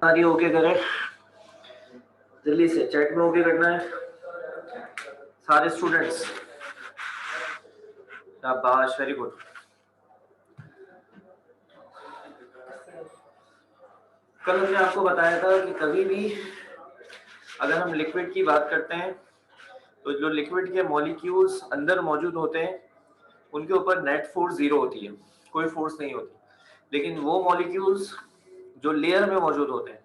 सारी ओके करें जल्दी से, चैट में ओके करना है सारे स्टूडेंट्स। शाबाश, वेरी गुड। कल हमने आपको बताया था कि कभी भी अगर हम लिक्विड की बात करते हैं तो जो लिक्विड के मॉलिक्यूल्स अंदर मौजूद होते हैं उनके ऊपर नेट फोर्स जीरो होती है, कोई फोर्स नहीं होती। लेकिन वो मॉलिक्यूल्स जो लेयर में मौजूद होते हैं,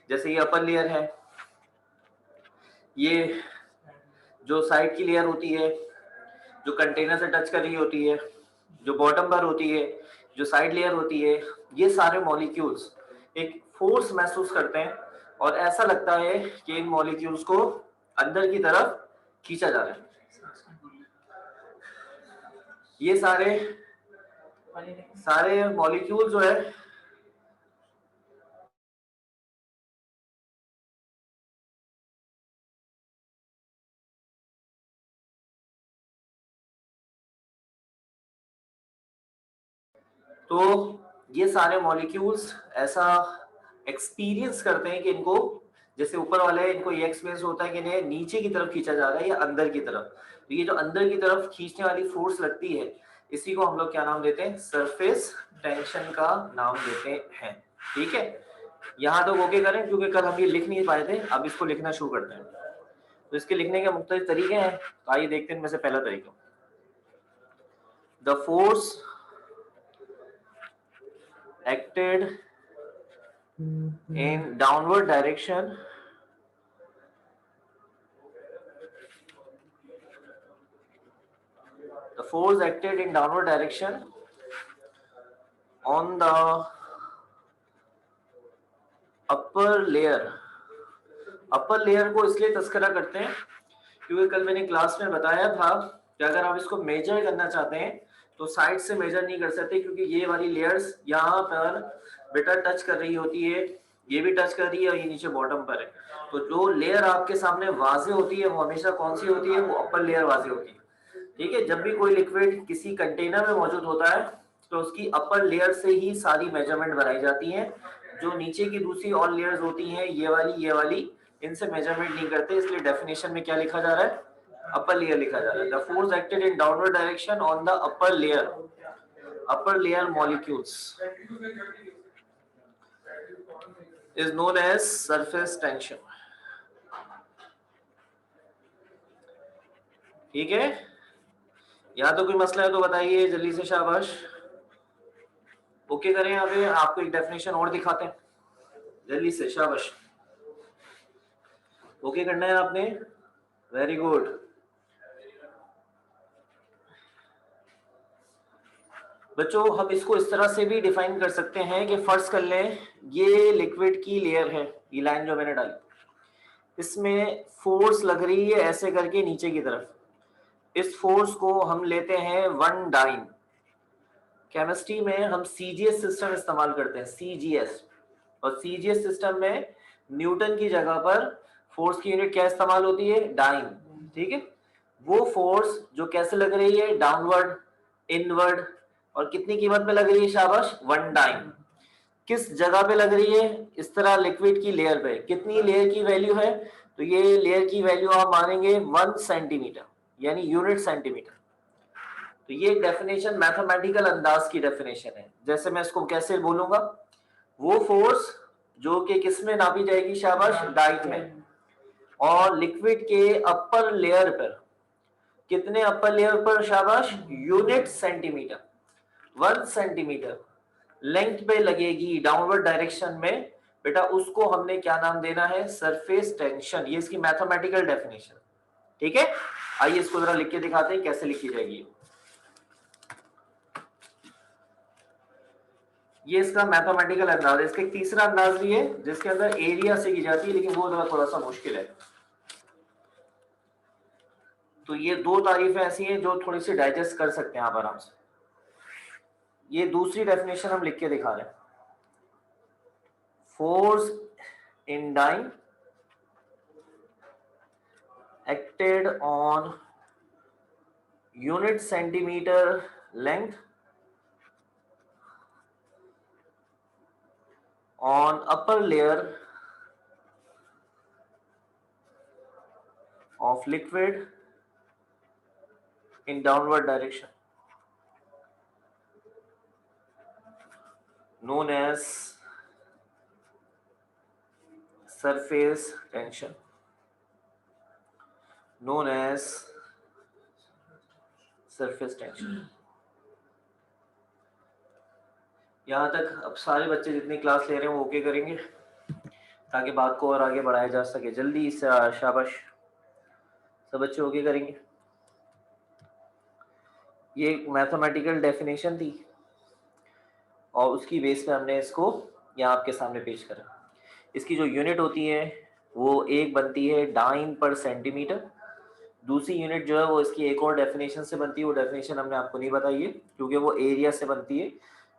जैसे ये अपर लेयर है, ये जो साइड की लेयर होती है जो कंटेनर से टच कर रही होती है, जो बॉटम पर होती है, जो साइड लेयर होती है, ये सारे मॉलिक्यूल्स एक फोर्स महसूस करते हैं और ऐसा लगता है कि इन मॉलिक्यूल्स को अंदर की तरफ खींचा जा रहा है। ये सारे मॉलिक्यूल जो है तो ये सारे मॉलिक्यूल्स ऐसा एक्सपीरियंस करते हैं कि इनको, जैसे ऊपर वाले इनको ये एक्सपीरियंस होता है कि इन्हें नीचे की तरफ खींचा जा रहा है या अंदर की तरफ। तो ये जो अंदर की तरफ खींचने वाली फोर्स लगती है, इसी को हम लोग क्या नाम देते हैं? सरफेस टेंशन का नाम देते हैं। ठीक है, यहाँ तक ओके करें, क्योंकि कल हम ये लिख नहीं पाए थे, अब इसको लिखना शुरू करते हैं। तो इसके लिखने के मुख्तलिफ तरीके हैं, तो आइए देखते हैं इनमें से पहला तरीका। The force acted in downward direction on the upper layer। Upper layer को इसलिए तस्करा करते हैं क्योंकि कल मैंने क्लास में बताया था कि अगर आप इसको मेजर करना चाहते हैं तो साइड से मेजर नहीं कर सकते, क्योंकि ये वाली लेयर्स यहाँ पर बेटा टच कर रही होती है, ये भी टच कर रही है और ये नीचे बॉटम पर है। तो जो लेयर आपके सामने वाजे होती है वो हमेशा कौन सी होती है? वो अपर लेयर वाजे होती है। ठीक है, जब भी कोई लिक्विड किसी कंटेनर में मौजूद होता है तो उसकी अपर लेयर से ही सारी मेजरमेंट बनाई जाती है। जो नीचे की दूसरी और लेयर्स होती हैं, ये वाली, इनसे मेजरमेंट नहीं करते। इसलिए डेफिनेशन में क्या लिखा जा रहा है? अपर लेयर लिखा जा रहा है। The force acted in downward direction on the upper layer molecules is known as surface tension. ठीक है, यहाँ तो कोई मसला है तो बताइए जल्दी से, शाबाश। ओके करें, यहाँ पे आपको एक डेफिनेशन और दिखाते हैं जल्दी से, शाबाश। ओके करना है आपने, वेरी गुड। बच्चों हम इसको इस तरह से भी डिफाइन कर सकते हैं कि फर्ज कर लें ये लिक्विड की लेयर है, ये लाइन जो मैंने डाली, इसमें फोर्स लग रही है ऐसे करके नीचे की तरफ। इस फोर्स को हम लेते हैं 1 डाइन। केमिस्ट्री में हम सीजीएस सिस्टम इस्तेमाल करते हैं, सीजीएस। और सीजीएस सिस्टम में न्यूटन की जगह पर फोर्स की यूनिट क्या इस्तेमाल होती है? डाइन। ठीक है, वो फोर्स जो कैसे लग रही है? डाउनवर्ड, इनवर्ड, और कितनी कीमत में लग रही है? शाबाश, 1 डाइन। किस जगह पे लग रही है? इस तरह लिक्विड की लेयर पे। कितनी लेयर की वैल्यू है? तो ये लेयर की वैल्यू आप मानेंगे 1 सेंटीमीटर, यानी यूनिट सेंटीमीटर। तो ये डेफिनेशन मैथमेटिकल अंदाज की डेफिनेशन है। जैसे मैं इसको कैसे बोलूंगा? वो फोर्स जो कि किस में नापी जाएगी? शाबाश, डाइन में। और लिक्विड के अपर लेयर पर, कितने अपर लेयर पर? शाबाश, यूनिट सेंटीमीटर, 1 सेंटीमीटर लेंथ पे लगेगी डाउनवर्ड डायरेक्शन में, बेटा उसको हमने क्या नाम देना है? Surface tension. ये इसकी मैथमेटिकल डेफिनेशन। ठीक है, आइए इसको जरा लिख के दिखाते हैं कैसे लिखी जाएगी। ये इसका मैथमेटिकल अंदाज है। इसका एक तीसरा अंदाज भी है जिसके अंदर एरिया से की जाती है, लेकिन वो थोड़ा सा मुश्किल है। तो ये दो तारीफें ऐसी हैं जो थोड़ी सी डाइजेस्ट कर सकते हैं आप आराम से। ये दूसरी डेफिनेशन हम लिख के दिखा रहे हैं। Force in dyne acted on unit centimeter length on upper layer of liquid in downward direction known as surface tension, known as surface tension. यहाँ तक अब सारे बच्चे जितनी क्लास ले रहे हैं वो ओके करेंगे ताकि बात को और आगे बढ़ाया जा सके। जल्दी से शाबाश, सब बच्चे ओके करेंगे। ये मैथमेटिकल डेफिनेशन थी और उसकी बेस पे हमने इसको यहाँ आपके सामने पेश करा। इसकी जो यूनिट होती है वो एक बनती है डाइन पर सेंटीमीटर। दूसरी यूनिट जो है वो इसकी एक और डेफिनेशन से बनती है, वो डेफिनेशन हमने आपको नहीं बताई है क्योंकि वो एरिया से बनती है,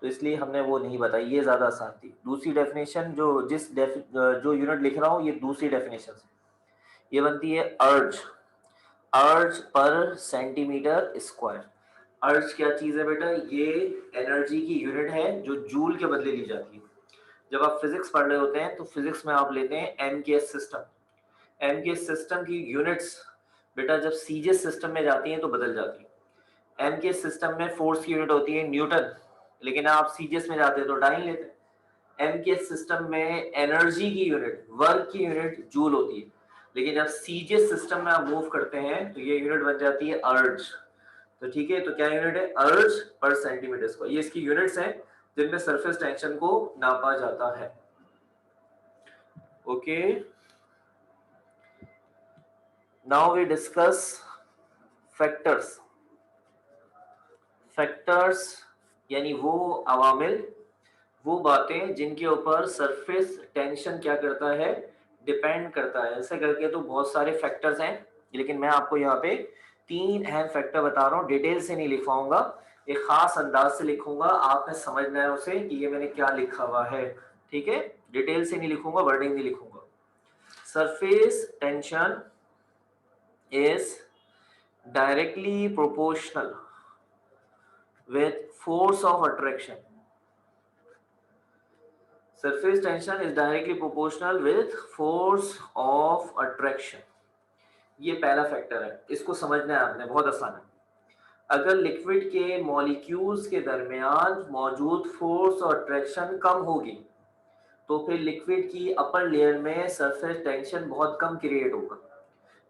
तो इसलिए हमने वो नहीं बताई, ये ज़्यादा आसान थी। दूसरी डेफिनेशन जो यूनिट लिख रहा हूँ ये दूसरी डेफिनेशन से, ये बनती है अर्ज पर सेंटीमीटर स्क्वायर। अर्ज क्या चीज़ है बेटा? ये एनर्जी की यूनिट है जो जूल के बदले ली जाती है। जब आप फिजिक्स पढ़ रहे होते हैं तो फिजिक्स में आप लेते हैं एमकेएस सिस्टम। एमकेएस सिस्टम की यूनिट्स बेटा जब सीजीएस सिस्टम में जाती हैं तो बदल जाती है। एमकेएस सिस्टम में फोर्स की यूनिट होती है न्यूटन, लेकिन आप सीजीएस में जाते हैं तो डाइन लेते हैं। एमकेएस सिस्टम में एनर्जी की यूनिट, वर्क की यूनिट जूल होती है, लेकिन जब सीजीएस सिस्टम में आप मूव करते हैं तो ये यूनिट बन जाती है अर्ज। तो ठीक है, तो क्या यूनिट है? अर्ज पर सेंटीमीटर स्क्वायर। ये इसकी यूनिट्स हैं जिनमें सरफेस टेंशन को नापा जाता है। Okay, now we discuss factors. Factors यानी वो अवामिल, वो बातें जिनके ऊपर सरफेस टेंशन क्या करता है? डिपेंड करता है। ऐसे करके तो बहुत सारे फैक्टर्स हैं, लेकिन मैं आपको यहाँ पे 3 अहम फैक्टर बता रहा हूँ। डिटेल से नहीं लिखवाऊंगा, एक खास अंदाज से लिखूंगा, आपने समझना है उसे कि ये मैंने क्या लिखा हुआ है। ठीक है, डिटेल से नहीं लिखूंगा, वर्डिंग नहीं लिखूंगा। Surface tension is directly proportional with force of attraction. Surface tension is directly proportional with force of attraction. ये पहला फैक्टर है, इसको समझना है आपने, बहुत आसान है। अगर लिक्विड के मॉलिक्यूल्स के दरमियान मौजूद फोर्स और अट्रैक्शन कम होगी तो फिर लिक्विड की अपर लेयर में सरफेस टेंशन बहुत कम क्रिएट होगा।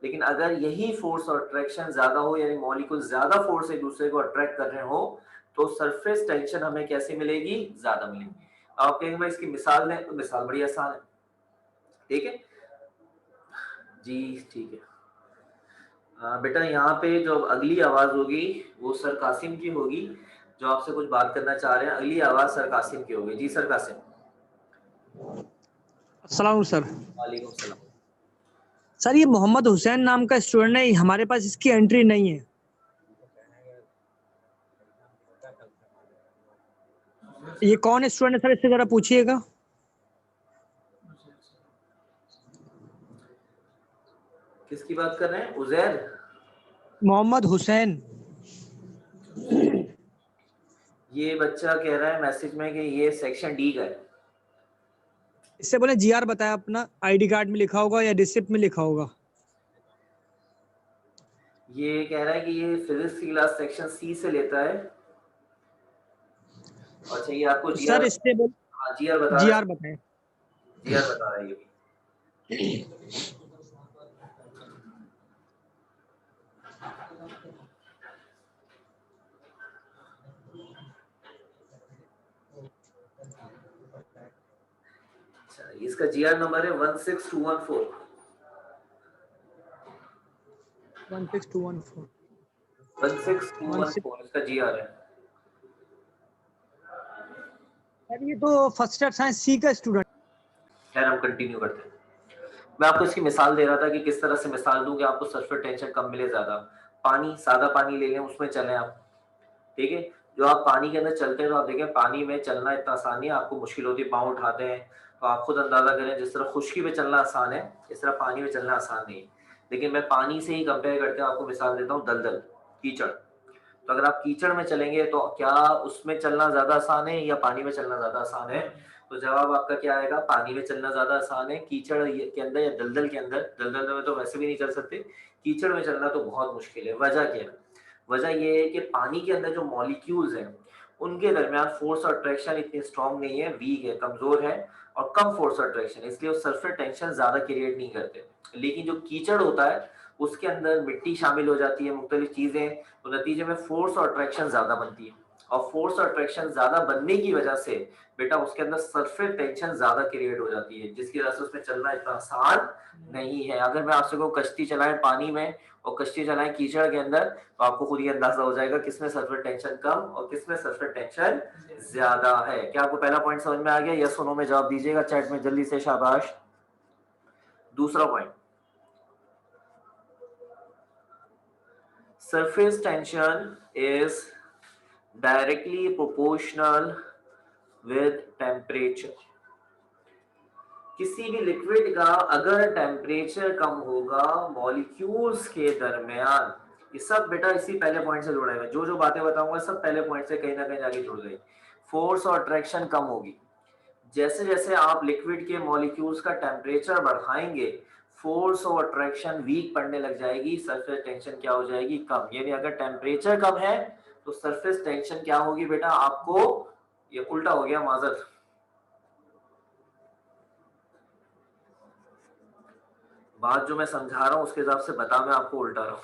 लेकिन अगर यही फोर्स और अट्रैक्शन ज्यादा हो, यानी मॉलिक्यूल ज्यादा फोर्स एक दूसरे को अट्रैक्ट कर रहे हो, तो सरफेस टेंशन हमें कैसे मिलेगी? ज्यादा मिलेगी। आप कहेंगे मैं इसकी मिसाल दें, तो मिसाल बड़ी आसान है। ठीक है जी, ठीक है। बेटा यहाँ पे जो अगली आवाज होगी वो सर कासिम की होगी, जो आपसे कुछ बात करना चाह रहे हैं। अगली आवाज सर कासिम की होगी। जी सर कासिम। अस्सलाम सर। वालेकुम सलाम। सर ये मोहम्मद हुसैन नाम का स्टूडेंट है, हमारे पास इसकी एंट्री नहीं है। ये कौन स्टूडेंट है सर? इससे जरा पूछिएगा। किसकी बात कर रहे हैं? उजैर? मोहम्मद हुसैन। ये बच्चा कह रहा है मैसेज में कि ये सेक्शन डी का है। इससे बोले जीआर बताया अपना, आईडी कार्ड में लिखा होगा या रिसिप्ट में लिखा होगा। ये कह रहा है कि ये फिजिक्स की क्लास सेक्शन सी से लेता है। अच्छा, ये आपको जीआर? सर इससे बोल, हाँ जीआर बता रहा है। जीआर बताएं। जीआर बता रहा है ये भी। अच्छा, इसका जीआर नंबर है 16214। 16214 16214 इसका जीआर है। सर ये तो फर्स्ट ईयर साइंस सी का स्टूडेंट। खैर हम कंटिन्यू करते हैं। मैं आपको इसकी मिसाल दे रहा था कि किस तरह से मिसाल दूं कि आपको सरफेस टेंशन कम मिले ज्यादा। पानी, सादा पानी ले लें, उसमें चलें आप। ठीक है, जो आप पानी के अंदर चलते हैं तो आप देखें पानी में चलना इतना आसान नहीं है, आपको मुश्किल होती है, पाँव उठाते हैं। तो आप खुद अंदाजा करें, जिस तरह खुश्की में चलना आसान है इस तरह पानी में चलना आसान नहीं है। लेकिन मैं पानी से ही कंपेयर करके आपको मिसाल देता हूँ, दलदल, कीचड़। तो अगर आप कीचड़ में चलेंगे तो क्या उसमें चलना ज्यादा आसान है या पानी में चलना ज्यादा आसान है? तो जवाब आपका क्या आएगा? पानी में चलना ज्यादा आसान है। कीचड़ के अंदर या दलदल के अंदर, दलदल में तो वैसे भी नहीं चल सकते, कीचड़ में चलना तो बहुत मुश्किल है। वजह क्या है? वजह ये है कि पानी के अंदर जो मॉलिक्यूल्स हैं उनके दरमियान फोर्स और अट्रैक्शन इतनी स्ट्रांग नहीं है, वीक है, कमजोर है और कम फोर्स और अट्रैक्शन, इसलिए वो सरफेस टेंशन ज्यादा क्रिएट नहीं करते। लेकिन जो कीचड़ होता है उसके अंदर मिट्टी शामिल हो जाती है, मुख्तलिफ चीजें, तो नतीजे में फोर्स और अट्रैक्शन ज्यादा बनती है और फोर्स और अट्रैक्शन ज्यादा बनने की वजह से बेटा उसके अंदर सरफेस टेंशन ज्यादा क्रिएट हो जाती है, जिसकी वजह से उसमें चलना इतना आसान नहीं है। अगर मैं आपसे कहूँ कश्ती चलाएं पानी में और कश्ती चलाएं कीचड़ के अंदर, तो आपको खुद ही अंदाजा हो जाएगा किसमें सरफेस टेंशन कम और किसमें सरफेस टेंशन ज्यादा है। क्या आपको पहला पॉइंट समझ में आ गया? यस नो में जवाब दीजिएगा चैट में जल्दी से, शाबाश। दूसरा point, surface tension is directly proportional with temperature। किसी भी लिक्विड का अगर टेम्परेचर कम होगा मॉलिक्यूल्स के दरमियान, ये सब बेटा इसी पहले पॉइंट से जुड़े हुए, जो जो बातें बताऊंगा सब पहले पॉइंट से कहीं ना कहीं जाके जुड़ गई। फोर्स और अट्रैक्शन कम होगी, जैसे जैसे आप लिक्विड के मॉलिक्यूल्स का टेम्परेचर बढ़ाएंगे फोर्स और अट्रैक्शन वीक पड़ने लग जाएगी, सरफेस टेंशन क्या हो जाएगी? कम। यानी अगर टेम्परेचर कम है तो सरफेस टेंशन क्या होगी बेटा? आपको ये उल्टा हो गया, माजर, बात जो मैं समझा रहा हूं उसके हिसाब से बता, मैं आपको उल्टा रहा हूं।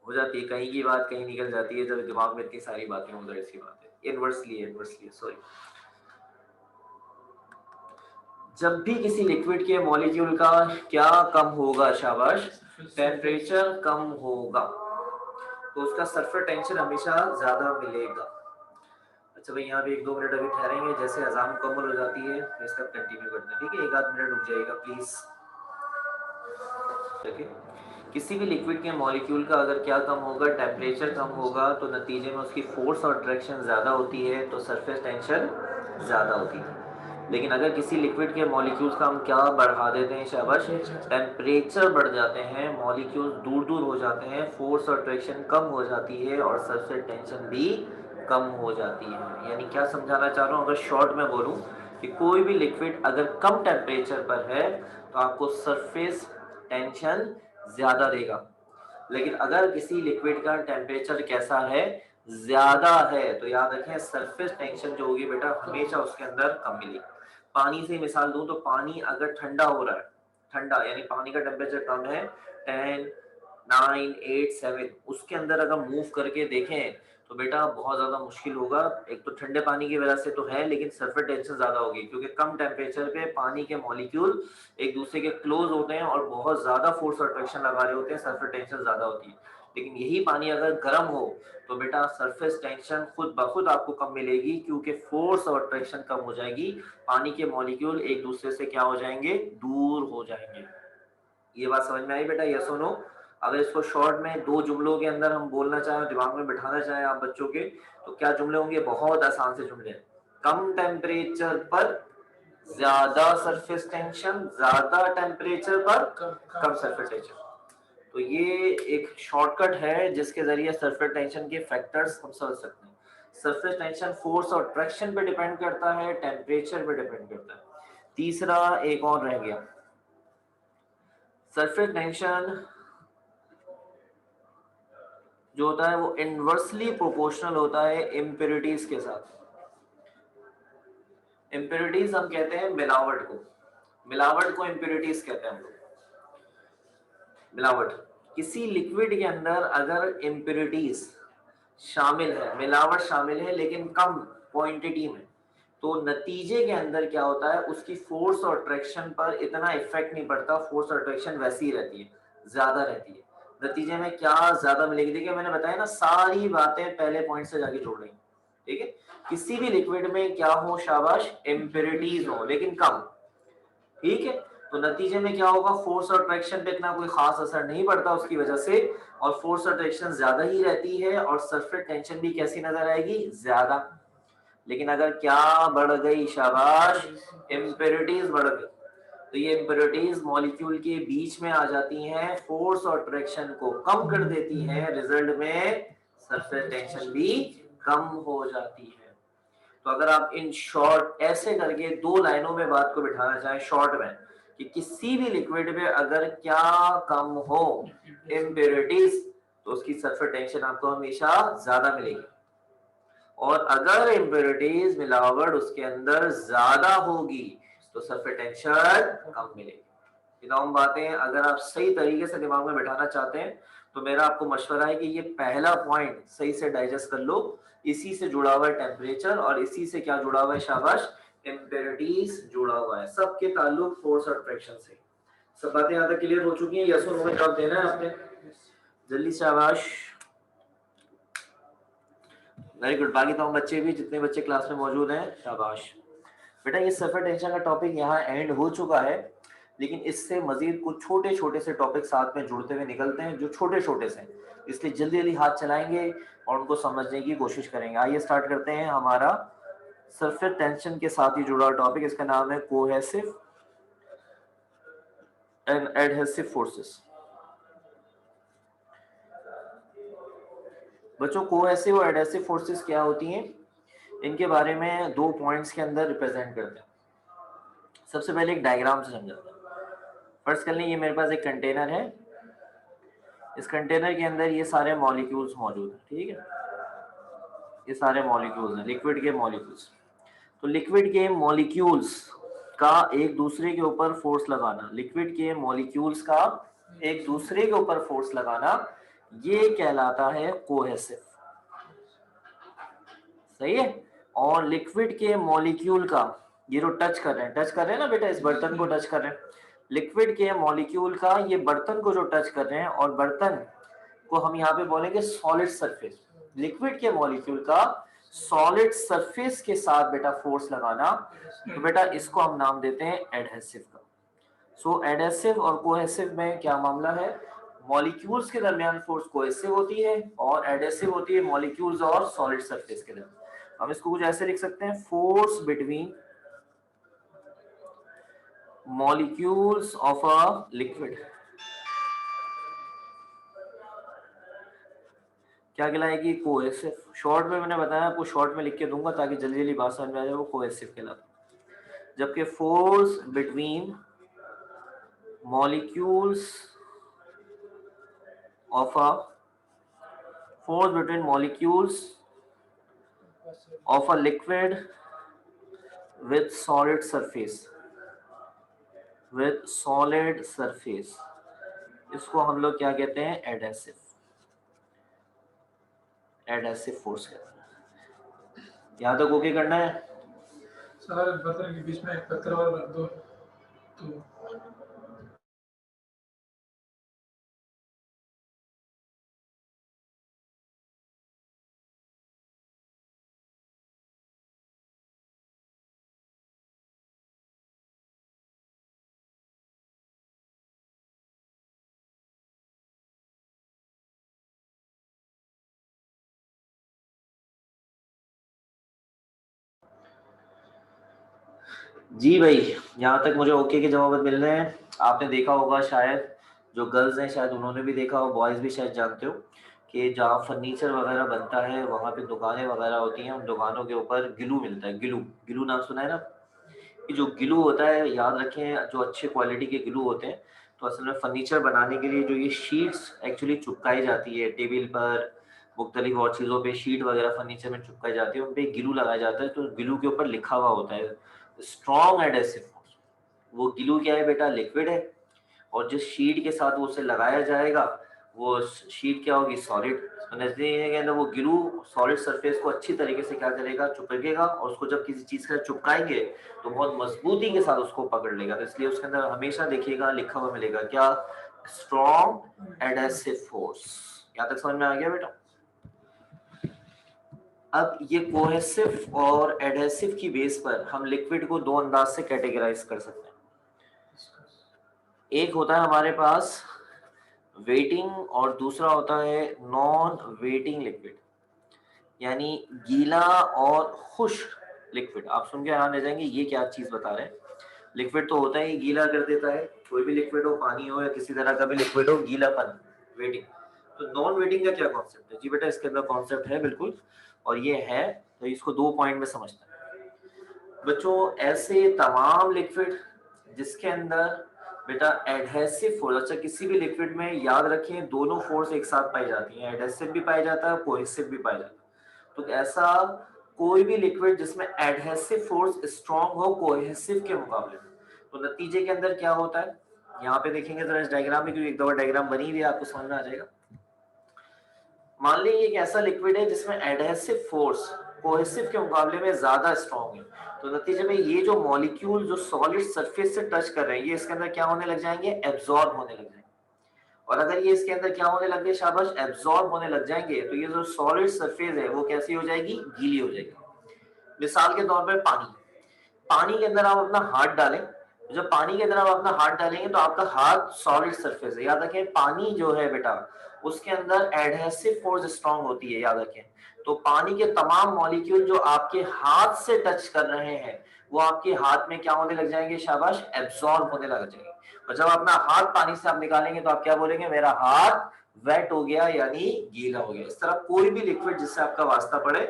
हो जाती है कहीं की बात कहीं निकल जाती है जब दिमाग में इतनी सारी बातें हो, जाए ऐसी बात है। इनवर्सली इनवर्सली सॉरी, जब भी किसी लिक्विड के मॉलिक्यूल का क्या कम होगा? शाबाश, टेम्परेचर कम होगा तो उसका सरफेस टेंशन हमेशा ज्यादा मिलेगा। अच्छा भाई यहाँ पे एक दो मिनट अभी ठहरेंगे, जैसे अजान मुकम्मल हो जाती है इसका कंटिन्यू करते हैं, ठीक है? एक आध मिनट रुक जाएगा प्लीज। ठीक है, किसी भी लिक्विड के मॉलिक्यूल का अगर क्या कम होगा? टेम्परेचर कम होगा तो नतीजे में उसकी फोर्स और अट्रैक्शन ज़्यादा होती है, तो सरफेस टेंशन ज़्यादा होती है। लेकिन अगर किसी लिक्विड के मॉलिक्यूल्स का हम क्या बढ़ा देते हैं? शाबाश, टेम्परेचर बढ़ जाते हैं, मॉलिक्यूल्स दूर दूर हो जाते हैं, फोर्स और अट्रैक्शन कम हो जाती है और सरफेस टेंशन भी कम हो जाती है। यानी क्या समझाना चाह रहा हूँ? अगर शॉर्ट में बोलूँ कि कोई भी लिक्विड अगर कम टेम्परेचर पर है तो आपको सरफेस टेंशन ज्यादा देगा, लेकिन अगर किसी लिक्विड का टेम्परेचर कैसा है? ज्यादा है, तो याद रखें सरफेस टेंशन जो होगी बेटा हमेशा उसके अंदर कम मिलेगी। पानी से मिसाल दूं तो पानी अगर ठंडा हो रहा है, ठंडा यानी पानी का टेम्परेचर कम है 10 9 8 7, उसके अंदर अगर मूव करके देखें तो बेटा बहुत ज्यादा मुश्किल होगा। एक तो ठंडे पानी की वजह से तो है, लेकिन सरफेस टेंशन ज्यादा होगी क्योंकि कम टेम्परेचर पे पानी के मॉलिक्यूल एक दूसरे के क्लोज होते हैं और बहुत ज्यादा फोर्स और अट्रैक्शन लगा रहे होते हैं, सरफेस टेंशन ज्यादा होती है। लेकिन यही पानी अगर गर्म हो तो बेटा सरफेस टेंशन खुद ब खुद आपको कम मिलेगी क्योंकि फोर्स और अट्रैक्शन कम हो जाएगी, पानी के मॉलिक्यूल एक दूसरे से क्या हो जाएंगे? दूर हो जाएंगे। ये बात समझ में आई बेटा? यस और नो? अगर इसको शॉर्ट में दो जुमलों के अंदर हम बोलना चाहें, दिमाग में बिठाना चाहें आप बच्चों के, तो क्या जुमले होंगे? बहुत आसान से जुमले, कम टेम्परेचर पर ज्यादा सरफेस टेंशन, ज्यादा टेम्परेचर पर कम सरफेस टेंशन। तो ये एक शॉर्टकट है जिसके जरिए सरफेस टेंशन के फैक्टर्स हम समझ सकते हैं। सरफेस टेंशन फोर्स और ट्रैक्शन पे डिपेंड करता है, टेम्परेचर पे डिपेंड करता है। तीसरा एक और रह गया, सरफेस टेंशन जो होता है वो इनवर्सली प्रोपोर्शनल होता है इम्प्योरिटीज के साथ। इम्प्योरिटीज हम कहते हैं मिलावट को, मिलावट को इम्प्योरिटीज कहते हैं हम लोग। मिलावट, किसी लिक्विड के अंदर अगर इम्प्योरिटीज शामिल है, मिलावट शामिल है लेकिन कम क्वांटिटी में, तो नतीजे के अंदर क्या होता है? उसकी फोर्स और अट्रैक्शन पर इतना इफेक्ट नहीं पड़ता, फोर्स और अट्रैक्शन वैसी ही रहती है, ज्यादा रहती है। नतीजे में क्या ज्यादा मिलेगी? देखिए मैंने बताया ना, सारी बातें पहले पॉइंट से जाके जोड़ रही, ठीक है? किसी भी लिक्विड में क्या हो? शाबाश, इम्प्योरिटीज हो लेकिन कम, ठीक है? तो नतीजे में क्या होगा? फोर्स और अट्रैक्शन पे इतना कोई खास असर नहीं पड़ता उसकी वजह से, और फोर्स और अट्रैक्शन ज्यादा ही रहती है और सरफेस टेंशन भी कैसी नजर आएगी? ज्यादा। लेकिन अगर क्या बढ़ गई? शाबाश, इम्प्योरिटीज बढ़ गई, तो ये इम्प्योरिटीज मॉलिक्यूल के बीच में आ जाती हैं, फोर्स और अट्रैक्शन को कम कर देती हैं, रिजल्ट में सरफेस टेंशन भी कम हो जाती है। तो अगर आप इन शॉर्ट ऐसे करके दो लाइनों में बात को बिठाना चाहें शॉर्ट में, कि किसी भी लिक्विड में अगर क्या कम हो इम्प्योरिटीज तो उसकी सरफेस टेंशन आपको हमेशा ज्यादा मिलेगी, और अगर इम्प्योरिटीज मिलावट उसके अंदर ज्यादा होगी तो सरफेस टेंशन कम मिलेगी। तमाम बातें अगर आप सही तरीके से दिमाग में बैठाना चाहते हैं तो मेरा आपको मशवरा है कि ये पहला पॉइंट सही से डाइजेस्ट कर लो। इसी से जुड़ा हुआ है टेम्परेचर, और इसी से क्या जुड़ा हुआ है शाबाश, इम्प्योरिटीज जुड़ा हुआ है। सबके ताल्लुक फोर्स और फ्रिक्शन से। सब बातें यहाँ तक क्लियर हो चुकी हैं? यस और नो में जवाब देना है आपने, जल्दी शाबाश। Very good. बाकी तमाम बच्चे भी, जितने बच्चे क्लास में मौजूद हैं, शाबाश बेटा। ये सरफेस टेंशन का टॉपिक यहाँ एंड हो चुका है, लेकिन इससे मजीद कुछ छोटे छोटे से टॉपिक साथ में जुड़ते हुए निकलते हैं जो छोटे छोटे से, इसलिए जल्दी जल्दी हाथ चलाएंगे और उनको समझने की कोशिश करेंगे। आइए स्टार्ट करते हैं हमारा सरफेस टेंशन के साथ ही जुड़ा टॉपिक। इसका नाम है कोहेसिव एंड एडहेसिव फोर्सेस। बच्चों, कोहेसिव और एडहेसिव फोर्सेस क्या होती हैं, इनके बारे में 2 पॉइंट्स के अंदर रिप्रेजेंट करते हैं। सबसे पहले एक डायग्राम से समझाते हैं। फर्स्ट कर लें, ये मेरे पास एक कंटेनर है, इस कंटेनर के अंदर ये सारे मॉलिक्यूल्स मौजूद हैं, ठीक है। ये सारे मॉलिक्यूल्स हैं, लिक्विड के मॉलिक्यूल्स। तो लिक्विड के मॉलिक्यूल्स का एक दूसरे के ऊपर फोर्स लगाना, लिक्विड के मॉलिक्यूल्स का एक दूसरे के ऊपर फोर्स लगाना, ये कहलाता है कोहेसिव। सही है। और लिक्विड के मॉलिक्यूल का, ये जो टच कर रहे हैं ना बेटा, इस बर्तन को टच कर रहे हैं, लिक्विड के मॉलिक्यूल का ये बर्तन को जो टच कर रहे हैं, और बर्तन को हम यहाँ पे बोलेंगे सॉलिड सरफेस। लिक्विड के मॉलिक्यूल का सॉलिड सरफेस के साथ बेटा फोर्स लगाना, तो बेटा इसको हम नाम देते हैं एडहेसिव का। सो एडहेसिव और कोहेसिव में क्या मामला है, मॉलिक्यूल्स के दरमियान फोर्स कोहेसिव होती है और एडहेसिव होती है मॉलिक्यूल्स और सॉलिड सरफेस के दरमियान। हम इसको कुछ ऐसे लिख सकते हैं, force between molecules of a liquid क्या कहलाएगी, कोहेसिव। शॉर्ट में मैंने बताया आपको, शॉर्ट में लिख के दूंगा ताकि जल्दी जल्दी बात समझ में आ जाए, वो कोहेसिव कहलाता है। जबकि force between molecules of a liquid with solid surface, इसको हम लोग क्या कहते हैं, एडहेसिव फोर्स कहते हैं। यहाँ तक ओके करना है सर? बर्तन के बीच में एक पत्थर और रख दो तो जी भाई। यहाँ तक मुझे ओके के जवाब मिल रहे हैं। आपने देखा होगा शायद, जो गर्ल्स हैं शायद उन्होंने भी देखा हो, बॉयज भी शायद जानते हो कि जहाँ फर्नीचर वगैरह बनता है वहाँ पे दुकानें वगैरह होती हैं, उन दुकानों के ऊपर गिलू मिलता है। गिलू नाम सुना है ना? कि जो गिलू होता है, याद रखें, जो अच्छे क्वालिटी के गिलू होते हैं, तो असल में फर्नीचर बनाने के लिए जो ये शीट्स एक्चुअली चिपकाई जाती है टेबल पर, मुख्तलिफ और चीज़ों पे शीट वगैरह फर्नीचर में चिपकाई जाती है, उन पे गिलू लगाया जाता है। तो गिलू के ऊपर लिखा हुआ होता है स्ट्रॉन्ग एडहेसिव फोर्स। वो गिलू क्या है बेटा, लिक्विड है, और जिस शीट के साथ वो उसे लगाया जाएगा वो शीट क्या होगी, सॉलिड। तो वो गिलू सॉलिड सरफेस को अच्छी तरीके से क्या करेगा, चिपकेगा, और उसको जब किसी चीज का चिपकाएंगे तो बहुत मजबूती के साथ उसको पकड़ लेगा। तो इसलिए उसके अंदर हमेशा देखिएगा लिखा हुआ मिलेगा क्या, स्ट्रॉन्ग एडहेसिव फोर्स। यहाँ तक समझ में आ गया बेटा? अब ये कोहेसिव और एडहेसिव की बेस पर हम लिक्विड को 2 अंदाज से कैटेगराइज कर सकते हैं। एक होता है हमारे पास वेटिंग, और दूसरा होता है नॉन वेटिंग लिक्विड, यानी गीला और खुश्क लिक्विड। आप सुन के हैरान रह जाएंगे ये क्या चीज बता रहे हैं। लिक्विड तो होता है गीला कर देता है, कोई भी लिक्विड हो, पानी हो या किसी तरह का भी लिक्विड हो, गीलापन, वेटिंग। तो नॉन वेटिंग का क्या कॉन्सेप्ट है? जी बेटा, इसके अंदर कॉन्सेप्ट है बिल्कुल, और ये है, तो इसको 2 पॉइंट में समझते हैं बच्चों। ऐसे तमाम लिक्विड जिसके अंदर बेटा एडहेसिव फोर्स, अच्छा किसी भी लिक्विड में याद रखें दोनों फोर्स एक साथ पाई जाती हैं, एडहेसिव भी पाया जाता है, कोहेसिव भी पाया जाता है। तो ऐसा कोई भी लिक्विड जिसमें एडहेसिव फोर्स स्ट्रांग हो कोहेसिव के मुकाबले में, तो नतीजे के अंदर क्या होता है, यहाँ पे देखेंगे जरा इस डायग्राम में, क्योंकि एक दफा डायग्राम बनी हुई है आपको समझ में आ जाएगा। मान लीजिए एक ऐसा लिक्विड है जिसमें एडहेसिव फोर्स कोहेसिव के मुकाबले में ज्यादा स्ट्रांग है, तो नतीजे में ये जो मॉलिक्यूल जो सॉलिड सरफेस से टच कर रहे हैं ये इसके अंदर क्या होने लग जाएंगे, एब्जॉर्ब होने लग जाएंगे। और अगर ये इसके अंदर क्या होने लग गए, शाबाश, एब्जॉर्ब होने लग जाएंगे, तो ये जो सॉलिड सरफेस है वो कैसी हो जाएगी, गीली हो जाएगी। मिसाल के तौर पर पानी के अंदर आप अपना हाथ डालें, जब पानी के अंदर आप अपना हाथ डालेंगे तो आपका हाथ सॉलिड सरफेस है, याद रखें पानी जो है बेटा उसके अंदर एडहेसिव फोर्स स्ट्रांग होती है, याद रखें। तो पानी के तमाम मॉलिक्यूल जो आपके हाथ से टच कर रहे हैं वो आपके हाथ में क्या होने लग जाएंगे, शाबाश, एब्सॉर्ब होने लग जाएंगे। और जब अपना हाथ पानी से आप निकालेंगे तो आप क्या बोलेंगे, मेरा हाथ वेट हो गया यानी गीला हो गया। इस तरह कोई भी लिक्विड जिससे आपका वास्ता पड़े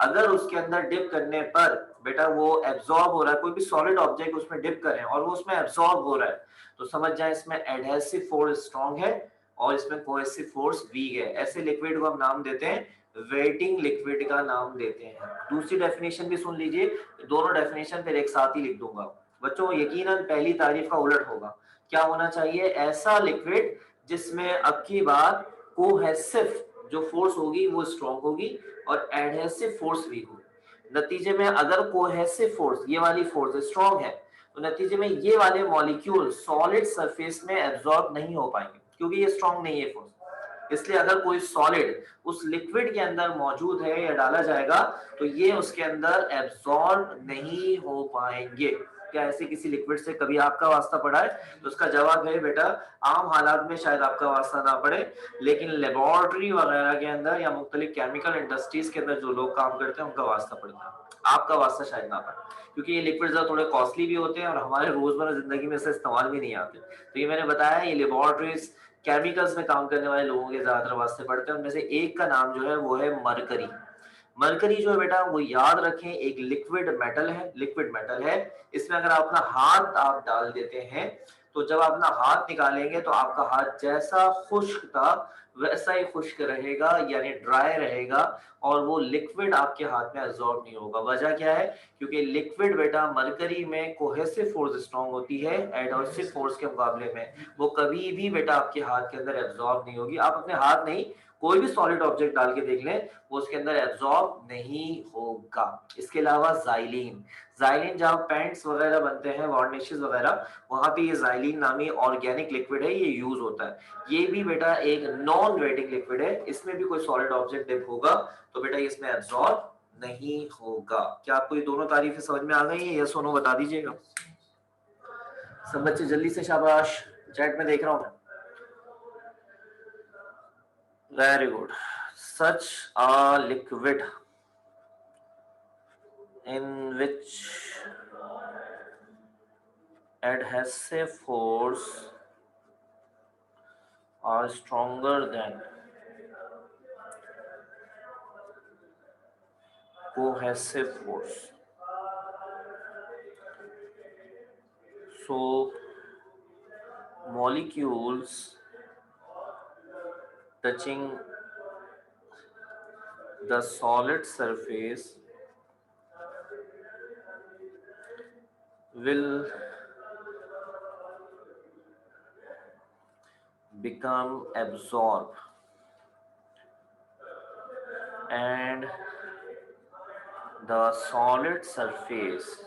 अगर उसके अंदर डिप करने पर बेटा वो एब्जॉर्ब हो रहा है, कोई भी सॉलिड ऑब्जेक्ट उसमें डिप करें और वो उसमें एब्जॉर्ब हो रहा है, तो समझ जाए इसमें एडहेसिव फोर्स स्ट्रांग है और इसमें कोहेसिव फोर्स वीक है। ऐसे लिक्विड को हम नाम देते हैं वेटिंग लिक्विड का नाम देते हैं। दूसरी डेफिनेशन भी सुन लीजिए, दोनों डेफिनेशन फिर एक साथ ही लिख दूंगा बच्चों, यकीनन पहली तारीफ का उलट होगा। क्या होना चाहिए, ऐसा लिक्विड जिसमें अब की बात कोहेसिव जो फोर्स होगी वो स्ट्रांग होगी और एडहेसिव फोर्स वीक होगी। नतीजे में अगर कोहेसिव फोर्स ये वाली फोर्स स्ट्रांग है तो नतीजे में ये वाले मॉलिक्यूल सॉलिड सरफेस में एब्जॉर्ब नहीं हो पाएंगे क्योंकि ये स्ट्रांग नहीं है फोर्स। इसलिए अगर कोई सॉलिड उस लिक्विड के अंदर मौजूद है या डाला जाएगा तो ये उसके अंदर एब्जॉर्ब नहीं हो पाएंगे। क्या ऐसे किसी लिक्विड से कभी आपका वास्ता पड़ा है, तो उसका जवाब है बेटा आम हालात में शायद आपका वास्ता ना पड़े, लेकिन लेबोरेटरी वगैरह के अंदर या मुख्तलिफ केमिकल इंडस्ट्रीज के अंदर जो लोग काम करते हैं उनका वास्ता पड़ता है, आपका वास्ता शायद ना पड़े, क्योंकि ये लिक्विड थोड़े कॉस्टली भी होते हैं और हमारे रोजमर्रा जिंदगी में से इस्तेमाल भी नहीं आते। तो ये मैंने बताया ये लेबोरेटरीज केमिकल्स में काम करने वाले लोगों के ज्यादातर वास्ते पड़ते हैं। उनमें से एक का नाम जो है वो है मरकरी। मरकरी जो है बेटा वो याद रखें एक लिक्विड मेटल है, लिक्विड मेटल है। इसमें अगर आप अपना हाथ आप डाल देते हैं तो जब आप अपना हाथ निकालेंगे तो आपका हाथ जैसा खुश्क था वैसा ही खुश्क रहेगा यानी ड्राई रहेगा और वो लिक्विड आपके हाथ में एब्जॉर्ब नहीं होगा। वजह क्या है, क्योंकि लिक्विड बेटा मरकरी में कोहेसिव फोर्स स्ट्रांग होती है, एडहेसिव फोर्स के मुकाबले में वो कभी भी बेटा आपके हाथ के अंदर एब्जॉर्ब नहीं होगी। आप अपने हाथ नहीं कोई भी सॉलिड ऑब्जेक्ट डाल के देख लें वो उसके अंदर एब्जॉर्ब नहीं होगा। इसके अलावा जाइलिन, जाइलिन जहां पेंट्स वगैरह बनते हैं वार्निशेस वगैरह वहां पे ये जाइलिन नामी ऑर्गेनिक लिक्विड है, ये यूज होता है। ये भी बेटा एक नॉन वेटिंग लिक्विड है, इसमें भी कोई सॉलिड ऑब्जेक्ट डिप होगा तो बेटा इसमें एब्जॉर्ब नहीं होगा। क्या आपको ये दोनों तारीफें समझ में आ गई है, यस और नो बता दीजिएगा सब बच्चे जल्दी से, शाबाश, चैट में देख रहा हूं मैं। Very good. Such a liquid in which adhesive force are stronger than cohesive force. So molecules touching the solid surface will become absorbed and the solid surface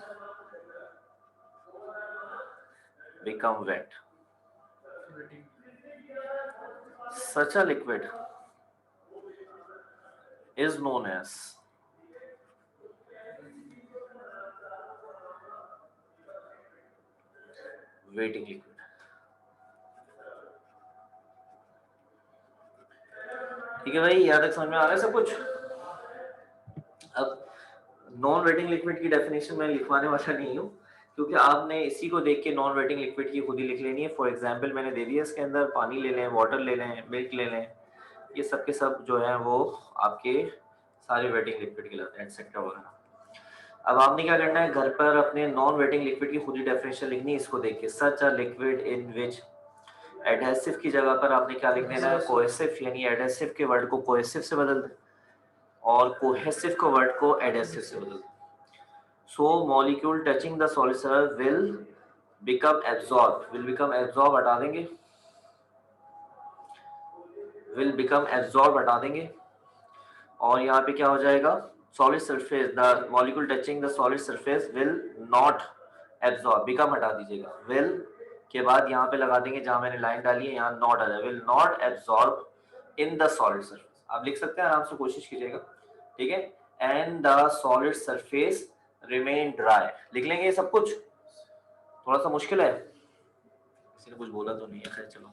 become wet. Such a liquid is known as waiting liquid. ठीक है भाई, यहाँ तक समझ में आ रहा है सब कुछ। अब नॉन वेटिंग लिक्विड की डेफिनेशन मैं लिखवाने वाला नहीं हूँ क्योंकि आपने इसी को देख के नॉन वेटिंग लिक्विड की खुद ही लिख लेनी है। फॉर एग्जांपल मैंने दे दिया, इसके अंदर पानी ले लें, वाटर ले लें, मिल्क ले लें, ये सब के सब जो है वो आपके सारे वेटिंग लिक्विड कहलाते हैं, एटसेट्रा वगैरह। अब आपने क्या करना है, घर पर अपने नॉन वेटिंग लिक्विड की खुद ही डेफिनेशन लिखनी है इसको देख के। सच a liquid in which, adhesive की जगह पर आपने क्या लिख देना है, कोहेसिव, यानी एडहेसिव के वर्ड को कोहेसिव से बदल दें और कोहेसिव के वर्ड को एडहेसिव से बदल दें। So molecule touching the solid surface will become absorb, will become absorb हटा देंगे, विल बिकम एब्जॉर्ब हटा देंगे और यहाँ पे क्या हो जाएगा, solid surface, the molecule touching the solid surface will not absorb, become हटा दीजिएगा, विल के बाद यहाँ पे लगा देंगे जहां मैंने लाइन डाली है, यहाँ नॉट आ जाए, will not absorb in the solid surface. आप लिख सकते हैं, आराम से कोशिश कीजिएगा, ठीक है। And the solid surface remain dry, लिख लेंगे ये सब कुछ, थोड़ा सा मुश्किल है, किसी ने कुछ बोला तो नहीं है, खैर चलो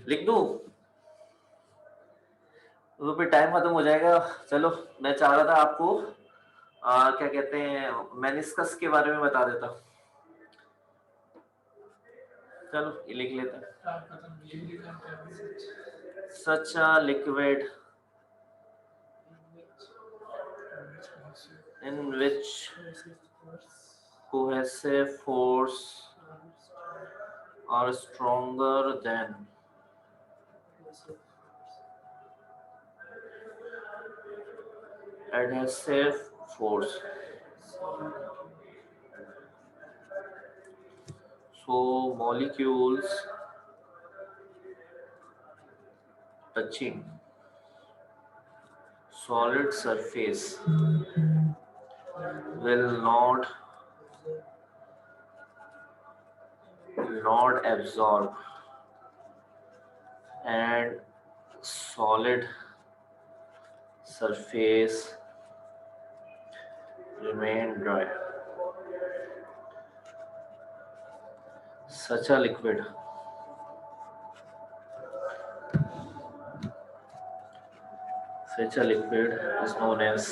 लिख दूं तो फिर टाइम खत्म हो जाएगा। चलो मैं चाह रहा था आपको क्या कहते हैं, मेनिस्कस के बारे में बता देता, चलो ये लिख लेते हैं। Such a liquid in which cohesive force are stronger than adhesive force. So molecules touching solid surface will not absorb and solid surface remain dry. Such a liquid is known as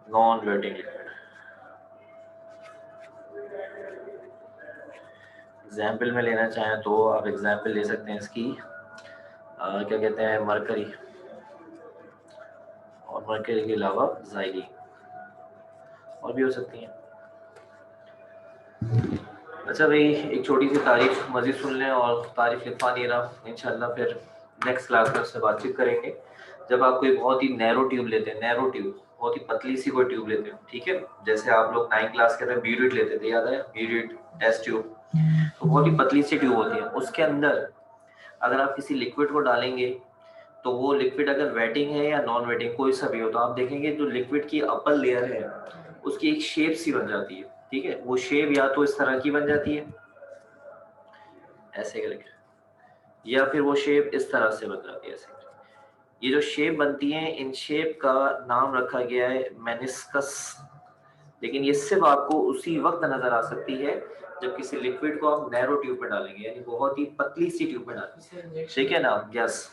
non-wetting liquid. Example में लेना चाहें तो आप example ले सकते हैं इसकी, क्या कहते हैं, मरकरी, और मरकरी के अलावा ज़ाइली और भी हो सकती हैं। अच्छा भाई, एक छोटी सी तारीफ मज़ीद सुन लें, और तारीफ लिखवा नहीं रहा, इंशाल्लाह फिर नेक्स्ट क्लास में उससे बातचीत करेंगे। जब आप कोई बहुत ही नैरो ट्यूब लेते हैं, नैरो ट्यूब, बहुत ही पतली सी कोई ट्यूब लेते हैं, ठीक है, जैसे आप लोग 9 क्लास के अंदर बीरिट लेते थे, याद है, बीरिट टेस्ट ट्यूब, तो बहुत ही पतली सी ट्यूब होती है, उसके अंदर अगर आप किसी लिक्विड को डालेंगे तो वो लिक्विड अगर वेटिंग है या नॉन वेटिंग कोई सा भी हो, तो आप देखेंगे जो लिक्विड की अपर लेयर है उसकी एक शेप सी बन जाती है, ठीक है, वो शेप या तो इस तरह की बन जाती है ऐसे करके, या फिर वो शेप इस तरह से बन जाती है ऐसे। ये जो शेप बनती है, इन शेप का नाम रखा गया है मेनिस्कस, लेकिन ये सिर्फ आपको उसी वक्त नजर आ सकती है जब किसी लिक्विड को आप नैरो ट्यूब में डालेंगे, यानी बहुत ही पतली सी ट्यूब में डालेंगे, ठीक है ना, यस,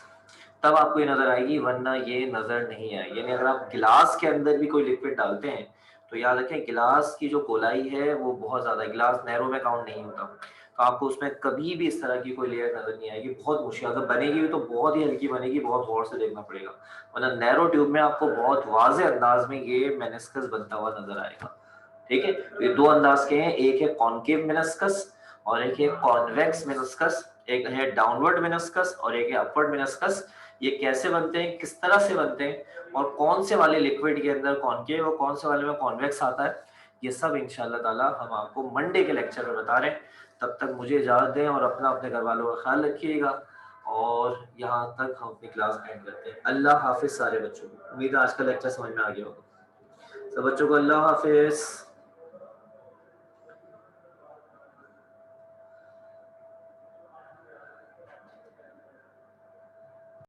तब आपको ये नजर आएगी, वरना ये नजर नहीं आएगी। यानी अगर आप गिलास के अंदर भी कोई लिक्विड डालते हैं तो याद रखें गिलास की जो गोलाई है वो बहुत ज्यादा, गिलास नैरो में काउंट नहीं होता, तो आपको उसमें कभी भी इस तरह की कोई लेयर नजर नहीं आएगी, बहुत मुश्किल, अगर बनेगी भी तो बहुत ही हल्की बनेगी, बहुत गौर से देखना पड़ेगा, वरना नैरो ट्यूब में आपको बहुत वाज़े अंदाज में ये मेनिस्कस बनता हुआ नजर आएगा, ठीक है। ये दो अंदाज के हैं, एक है कॉनकेव मेनिस्कस और एक है कॉन्वेक्स मेनिस्कस, एक है डाउनवर्ड मेनिस्कस और एक है अपवर्ड मेनिस्कस। ये कैसे बनते हैं, किस तरह से बनते हैं, और कौन से वाले लिक्विड के अंदर कॉनकेव और कौन से वाले में कॉन्वेक्स आता है, ये सब इंशाल्लाह ताला हम आपको मंडे के लेक्चर में बता रहे हैं। तब तक मुझे इजाजत दें और अपने घर वालों का ख्याल रखिएगा, और यहाँ तक हम अपनी क्लास एंड करते हैं। अल्लाह हाफिज सारे बच्चों को, उम्मीद है आज का लेक्चर समझ में आ गया होगा। सब बच्चों को अल्लाह हाफिज।